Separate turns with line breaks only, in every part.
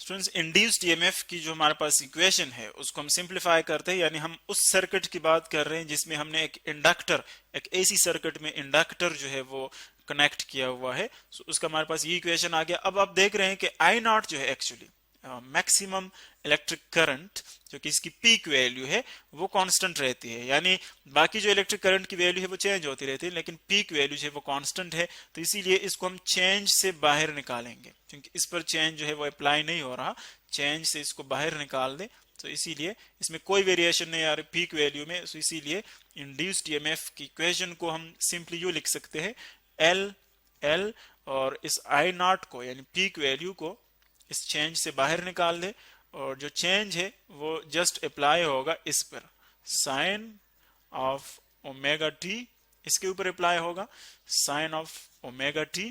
Students, induced EMF की जो हमारे पास इक्वेशन है उसको हम सिंप्लीफाई करते हैं, यानी हम उस सर्किट की बात कर रहे हैं जिसमें हमने एक इंडक्टर, एक एसी सर्किट में इंडक्टर जो है वो कनेक्ट किया हुआ है। सो उसका हमारे पास ये इक्वेशन आ गया। अब आप देख रहे हैं कि आई नॉट जो है एक्चुअली मैक्सिमम इलेक्ट्रिक करंट, जो कि इसकी पीक वैल्यू है, वो कांस्टेंट रहती है। यानी बाकी जो इलेक्ट्रिक करंट की वैल्यू है वो चेंज होती रहती है, लेकिन पीक वैल्यू जो है वो कांस्टेंट है। तो इसीलिए इसको हम चेंज से बाहर निकालेंगे, क्योंकि इस पर चेंज जो है वो अप्लाई नहीं हो रहा। चेंज से इसको बाहर निकाल दें तो इसीलिए इसमें कोई वेरिएशन नहीं आ रही पीक वैल्यू में। तो इसीलिए इंड्यूस्ड ईएमएफ की इक्वेशन को हम सिंपली यू लिख सकते हैं, एल एल, और इस आई नॉट को यानी पीक वैल्यू को इस चेंज से बाहर निकाल दे, और जो चेंज है वो जस्ट अप्लाई होगा इस पर, साइन ऑफ ओमेगा टी, इसके ऊपर अप्लाई होगा sine of omega T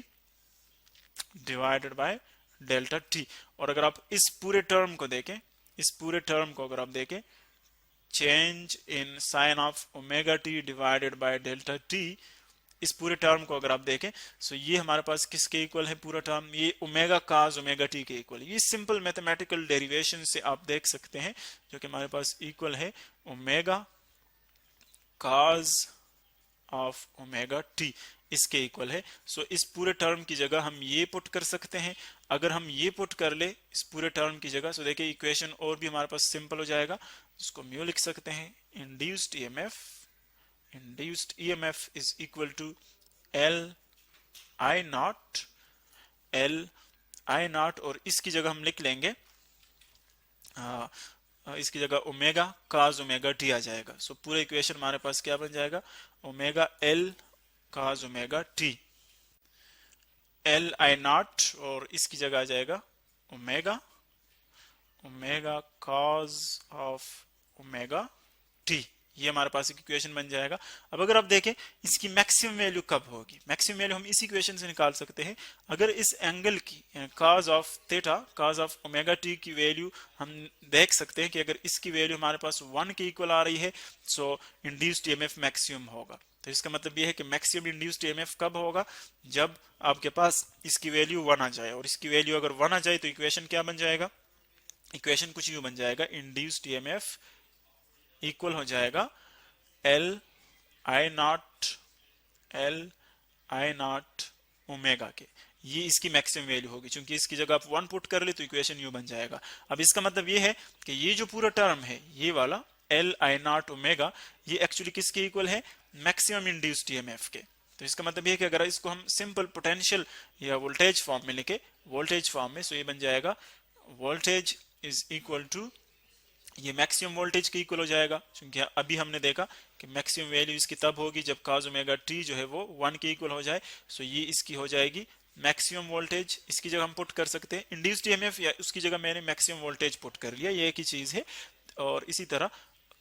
divided by delta T. और अगर आप इस पूरे टर्म को देखें, इस पूरे टर्म को अगर आप देखें, change in sine of omega T divided by delta T, इस पूरे टर्म को अगर आप देखें, सो ये हमारे पास किसके इक्वल है पूरा टर्म, ये ओमेगा काज ओमेगा टी के इक्वल है। ये सिंपल मैथमेटिकल डेरिवेशन से आप देख सकते हैं, जो कि हमारे पास इक्वल है omega cause of omega T, इसके इक्वल है। सो इस पूरे टर्म की जगह हम ये पुट कर सकते हैं। अगर हम ये पुट कर ले इस पूरे टर्म की जगह, सो देखिए इक्वेशन और भी हमारे पास सिंपल हो जाएगा। इसको म्यू लिख सकते हैं, induced EMF is equal to L I naught, और इसकी जगह हम लिख लेंगे, इसकी जगह ओमेगा काज ओमेगा टी आ जाएगा। सो पूरा इक्वेशन हमारे पास क्या बन जाएगा, omega L cause omega T, L I naught, और इसकी जगह आ जाएगा omega cause of omega T. ये हमारे पास एक इक्वेशन बन जाएगा। अब अगर आप देखें इसकी मैक्सिमम वैल्यू कब होगी, मैक्सिमम वैल्यू हम इस इक्वेशन से निकाल सकते हैं। अगर इस एंगल की cos of theta, cos of omega t की वैल्यू हम देख सकते हैं कि अगर इसकी वैल्यू हमारे पास 1 के इक्वल आ रही है, सो इंड्यूस्ड ईएमएफ मैक्सिमम होगा। तो इसका मतलब यह है कि मैक्सिमम इंड्यूस्ड ईएमएफ कब होगा, जब आपके पास इसकी वैल्यू 1 आ जाए। और इसकी वैल्यू अगर 1 आ जाए तो इक्वेशन क्या बन जाएगा, इक्वेशन कुछ यूं बन जाएगा, इंड्यूस्ड ईएमएफ इक्वल हो जाएगा L I naught ओमेगा के। ये इसकी मैक्सिमम वैल्यू होगी, क्योंकि इसकी जगह आप 1 पुट कर ले तो इक्वेशन यू बन जाएगा। अब इसका मतलब ये है कि ये जो पूरा टर्म है, ये वाला L I naught ओमेगा, ये एक्चुअली किसके इक्वल है, मैक्सिमम इंड्यूस्ड ईएमएफ के। तो इसका मतलब ये है कि अगर इसको हम सिंपल पोटेंशियल या वोल्टेज फॉर्म में लिखे, वोल्टेज फॉर्म में, सो ये बन जाएगा वोल्टेज इज इक्वल टू, ये मैक्सिमम वोल्टेज के इक्वल हो जाएगा, क्योंकि अभी हमने देखा कि मैक्सिमम वैल्यू इसकी तब होगी जब काज ओमेगा टी जो है वो 1 के इक्वल हो जाए। सो ये इसकी हो जाएगी मैक्सिमम वोल्टेज। इसकी जगह हम पुट कर सकते हैं इंड्यूस्ड ईएमएफ, या उसकी जगह मैंने मैक्सिमम वोल्टेज पुट कर लिया, ये एक ही चीज है। और इसी तरह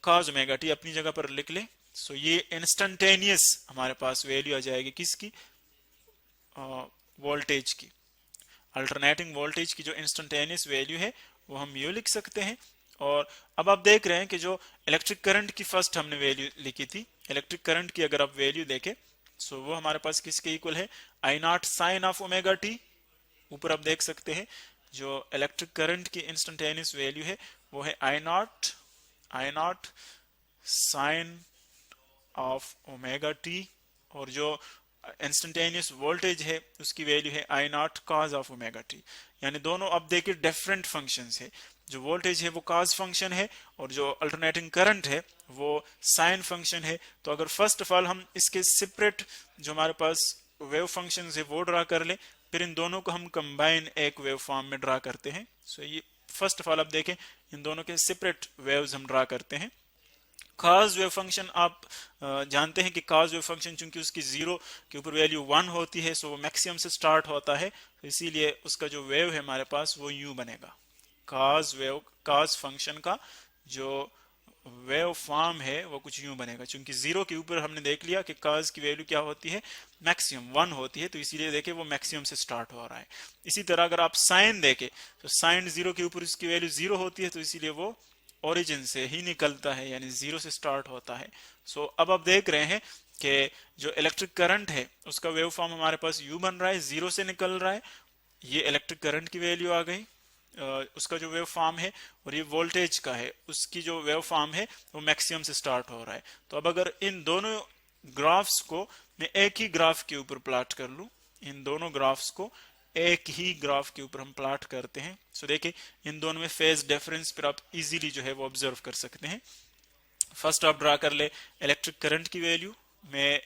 काज ओमेगा टी अपनी जगह पर लिख ले। सो ये इंस्टेंटेनियस हमारे पास वैल्यू आ जाएगी किसकी, वोल्टेज की, अल्टरनेटिंग वोल्टेज की जो इंस्टेंटेनियस वैल्यू है वो हम ये लिख सकते हैं। और अब आप देख रहे हैं कि जो इलेक्ट्रिक करंट की फर्स्ट हमने वैल्यू लिखी थी, इलेक्ट्रिक करंट की अगर आप वैल्यू देखें, सो वो हमारे पास किसके इक्वल है, I naught sine of omega t. ऊपर आप देख सकते हैं जो इलेक्ट्रिक करंट की इंस्टेंटेनियस वैल्यू है वो है I naught sine of omega t, और जो इंस्टेंटेनियस वोल्टेज है उसकी वैल्यू है I naught cos of omega t. यानी दोनों अब देखिए डिफरेंट फंक्शंस है, जो वोल्टेज है वो कॉज फंक्शन है, और जो अल्टरनेटिंग करंट है वो साइन फंक्शन है। तो अगर फर्स्ट ऑफ ऑल हम इसके सेपरेट जो हमारे पास वेव फंक्शन है वो ड्रा कर ले, फिर इन दोनों को हम कंबाइन एक वेव फॉर्म में ड्रा करते हैं। सो ये फर्स्ट ऑफ ऑल आप देखें इन दोनों के सेपरेट वेव्स हम ड्रा करते हैं। कॉज वेव फंक्शन आप जानते हैं कि कॉज वेव फंक्शन चूंकि उसकी 0 के ऊपर वैल्यू 1 होती है, सो वो मैक्सिमम से स्टार्ट होता है, तो इसीलिए उसका जो वेव है हमारे पास वो यूं बनेगा। कॉज फंक्शन का जो वेव फॉर्म है वो कुछ यूं बनेगा, क्योंकि 0 के ऊपर हमने देख लिया कि कॉज की वैल्यू क्या होती है, मैक्सिमम 1 होती है, तो इसीलिए देखें वो मैक्सिमम से स्टार्ट हो रहा है। इसी तरह अगर आप साइन देखें तो साइन 0 के ऊपर उसकी वैल्यू 0 होती है, तो इसीलिए वो ओरिजिन से ही निकलता है, यानी 0 से स्टार्ट होता है। सो अब आप देख रहे हैं कि जो इलेक्ट्रिक करंट है उसका वेव फॉर्म हमारे पास यू बन रहा है, 0 से निकल रहा है। ये इलेक्ट्रिक करंट की वैल्यू आ गई, उसका जो वेव फॉर्म है और ये वोल्टेज का है, उसकी जो वेव फॉर्म है वो मैक्सिमम से स्टार्ट हो रहा है। तो अब अगर इन दोनों ग्राफ्स को मैं एक ही ग्राफ के ऊपर प्लॉट कर लूं, इन दोनों ग्राफ्स को एक ही ग्राफ के ऊपर हम प्लॉट करते हैं, सो देखिए इन दोनों में फेज डिफरेंस पर आप इजीली जो है वो ऑब्जर्व कर सकते हैं। फर्स्ट आप ड्रा कर ले इलेक्ट्रिक करंट की वैल्यू, मैं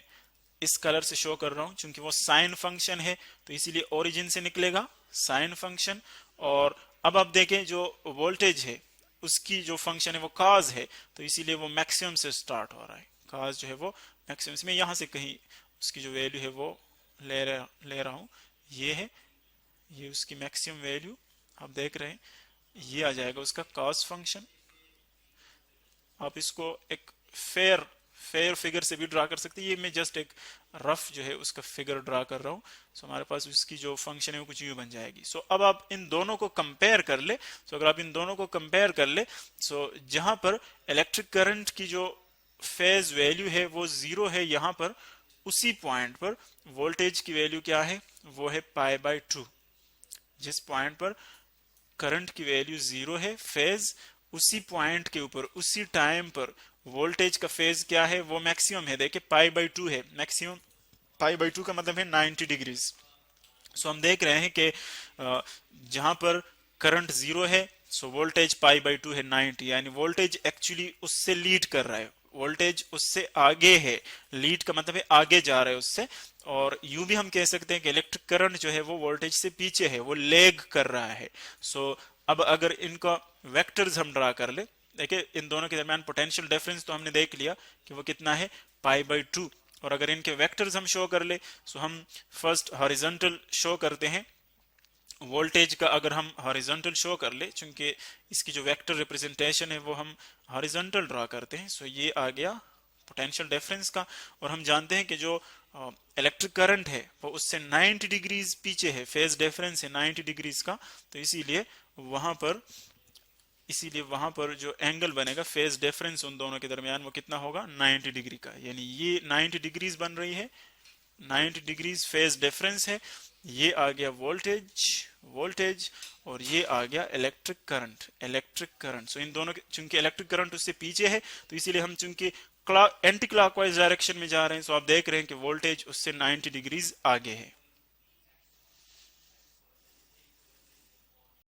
इस कलर से शो कर रहा हूं क्योंकि वो साइन फंक्शन है, तो इसीलिए ओरिजिन से निकलेगा साइन फंक्शन। और अब आप देखें जो वोल्टेज है उसकी जो फंक्शन है वो काज है, तो इसीलिए वो मैक्सिमम से स्टार्ट हो रहा है, काज जो है वो मैक्सिमम में यहां से कहीं उसकी जो वैल्यू है वो ले रहा हूं, ये है, ये उसकी मैक्सिमम वैल्यू आप देख रहे हैं, ये आ जाएगा उसका कॉस फंक्शन। आप इसको एक फेयर फिगर से भी ड्रा कर सकते हैं, ये मैं जस्ट एक रफ जो है उसका फिगर ड्रा कर रहा हूं। सो हमारे पास उसकी जो फंक्शन है वो कुछ यूं बन जाएगी। सो अब आप इन दोनों को कंपेयर कर ले, सो अगर आप इन दोनों को कंपेयर कर ले, सो जहां पर इलेक्ट्रिक करंट की जो फेज वैल्यू है वो 0 है, यहां पर उसी पॉइंट पर वोल्टेज की वैल्यू क्या है, वो है π/2। जिस पॉइंट पर करंट की वैल्यू 0 है फेज, उसी पॉइंट के ऊपर उसी टाइम पर वोल्टेज का फेज क्या है, वो मैक्सिमम है। देखिए π/2 है मैक्सिमम, π/2 का मतलब है 90 डिग्रीज। सो हम देख रहे हैं कि जहां पर करंट 0 है, सो वोल्टेज π/2 है 90, यानी वोल्टेज एक्चुअली उससे लीड कर रहा है, वोल्टेज उससे आगे है, लीड का मतलब है आगे जा रहा है उससे। और यूं भी हम कह सकते हैं कि इलेक्ट्रिक करंट जो है वो वोल्टेज से पीछे है, वो लेग कर रहा है। सो अब अगर इनका वेक्टर्स हम ड्रा कर ले, देखिए इन दोनों के दरमियान पोटेंशियल डिफरेंस तो हमने देख लिया कि वो कितना है π/2। और अगर इनके वेक्टर्स हम शो कर ले, सो हम फर्स्ट हॉरिजॉन्टल शो करते हैं वोल्टेज का। अगर हम हॉरिजॉन्टल शो कर ले, चूंकि इसकी जो वेक्टर रिप्रेजेंटेशन है वो हम हॉरिजॉन्टल ड्रा करते हैं, सो ये आ गया पोटेंशियल डिफरेंस का। और हम जानते हैं कि जो इलेक्ट्रिक करंट है वो उससे 90 डिग्रीज पीछे है, फेज डिफरेंस है 90 डिग्रीज का, तो इसीलिए वहां पर जो एंगल बनेगा फेज डिफरेंस उन दोनों के दरमियान वो कितना होगा 90 डिग्री का, यानी ये 90 डिग्रीज बन रही है, 90 डिग्रीज फेज डिफरेंस है। ये आ गया वोल्टेज और ये आ गया इलेक्ट्रिक करंट। सो इन दोनों के, चूंकि इलेक्ट्रिक करंट उससे पीछे है तो इसीलिए हम चूंकि एंटी क्लॉकवाइज डायरेक्शन में जा रहे हैं, सो आप देख रहे हैं कि वोल्टेज उससे 90 डिग्रीज आगे है।